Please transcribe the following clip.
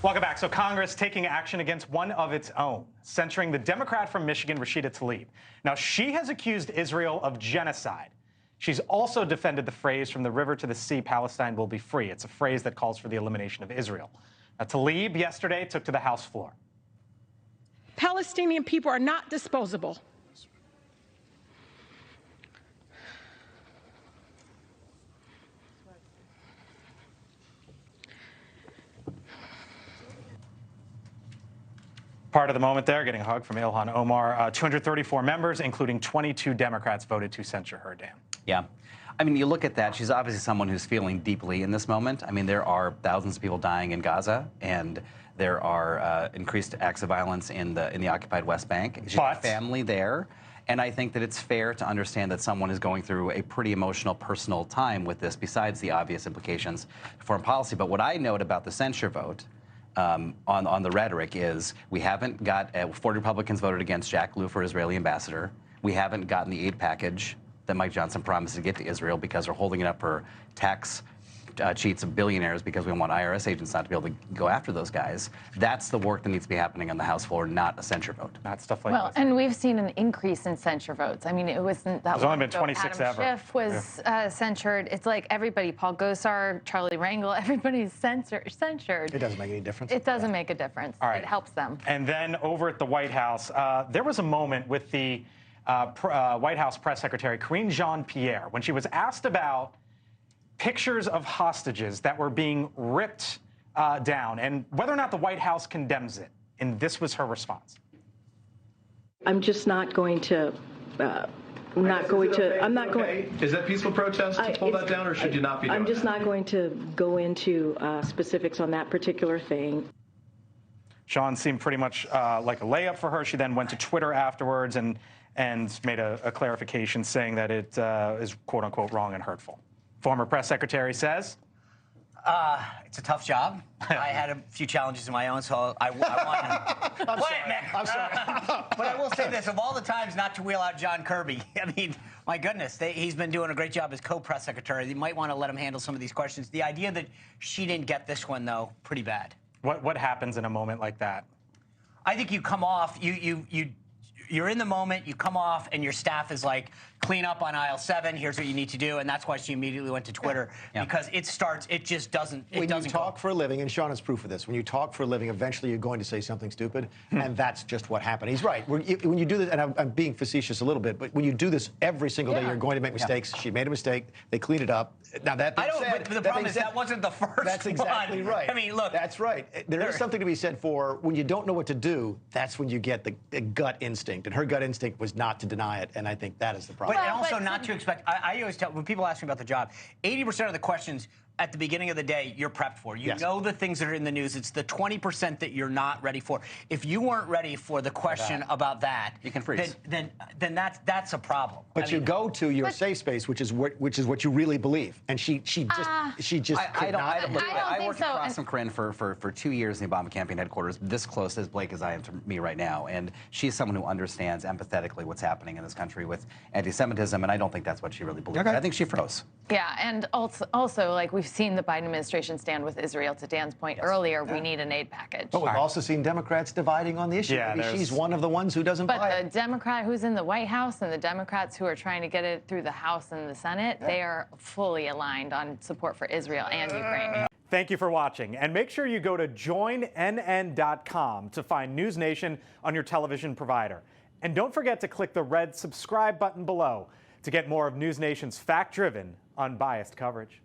Welcome back. So Congress taking action against one of its own, censuring the Democrat from Michigan, Rashida Tlaib. Now, she has accused Israel of genocide. She's also defended the phrase, "From the river to the sea, Palestine will be free." It's a phrase that calls for the elimination of Israel. Now, Tlaib yesterday took to the House floor. Palestinian people are not disposable. Part of the moment there, getting a hug from Ilhan Omar. 234 members, including 22 Democrats, voted to censure her, Dan. Yeah. I mean, you look at that, she's obviously someone who's feeling deeply in this moment. I mean, there are thousands of people dying in Gaza, and there are increased acts of violence in the occupied West Bank. She's got family there. And I think that it's fair to understand that someone is going through a pretty emotional, personal time with this, besides the obvious implications for foreign policy. But what I note about the censure vote on the rhetoric is we haven't got 40 Republicans voted against Jack Lew for Israeli ambassador. We haven't gotten the aid package that Mike Johnson promised to get to Israel because we're holding it up for tax cheats of billionaires because we want IRS agents not to be able to go after those guys. That's the work that needs to be happening on the House floor, not a censure vote. Not stuff like well, this. and we've seen an increase in censure votes. I mean, it wasn't that There's long only been ago. 26 Adam ever. Schiff was censured. It's like everybody, Paul Gosar, Charlie Rangel, everybody's censured. It doesn't make any difference. It doesn't make a difference. All right. It helps them. And then over at the White House, there was a moment with the White House press secretary, Karine Jean-Pierre, when she was asked about pictures of hostages that were being ripped down and whether or not the White House condemns it. And this was her response. I'm just not going to, I'm not going. Is that peaceful protest to pull that down, or should you not be doing I'm just that? not going to go into specifics on that particular thing. Sean seemed pretty much like a layup for her. She then went to Twitter afterwards and made a clarification saying that it is quote unquote wrong and hurtful. Former press secretary says, it's a tough job. I had a few challenges of my own, so I want to. I'm sorry. But I will say this: of all the times not to wheel out John Kirby, I mean, my goodness, he's been doing a great job as co-press secretary. You might want to let him handle some of these questions. The idea that she didn't get this one, though, pretty bad. What happens in a moment like that? I think you come off, you're in the moment, you come off, and your staff is like, clean up on aisle 7, here's what you need to do, and that's why she immediately went to Twitter, because it just doesn't, When you talk for a living, and Sean is proof of this, when you talk for a living, eventually you're going to say something stupid, and that's just what happened. He's right. When you do this, and I'm being facetious a little bit, but when you do this every single day, you're going to make mistakes. She made a mistake. They cleaned it up. Now, that being said, but the problem is that wasn't the first one. That's exactly right. I mean, look. That's right. There is something to be said for when you don't know what to do, that's when you get the gut instinct, and her gut instinct was not to deny it, and I think that is the problem. But also not to expect, I always tell, when people ask me about the job, 80% of the questions at the beginning of the day, you're prepped for. You know the things that are in the news. It's the 20% that you're not ready for. If you weren't ready for the question about that, you can freeze. Then that's a problem. But you go to your safe space, which is what you really believe, and she just could not. I worked across from Corinne for 2 years in the Obama campaign headquarters, this close as Blake as I am to me right now, and she's someone who understands empathetically what's happening in this country with anti-Semitism, and I don't think that's what she really believes. I think she froze. Yeah, and also like we've seen the Biden administration stand with Israel. To Dan's point earlier, we need an aid package. But we've also seen Democrats dividing on the issue. Yeah, Maybe she's one of the ones who doesn't buy it. But the Democrat who's in the White House and the Democrats who are trying to get it through the House and the Senate, they are fully aligned on support for Israel and Ukraine. Thank you for watching, and make sure you go to joinnn.com to find NewsNation on your television provider. And don't forget to click the red subscribe button below to get more of NewsNation's fact-driven, unbiased coverage.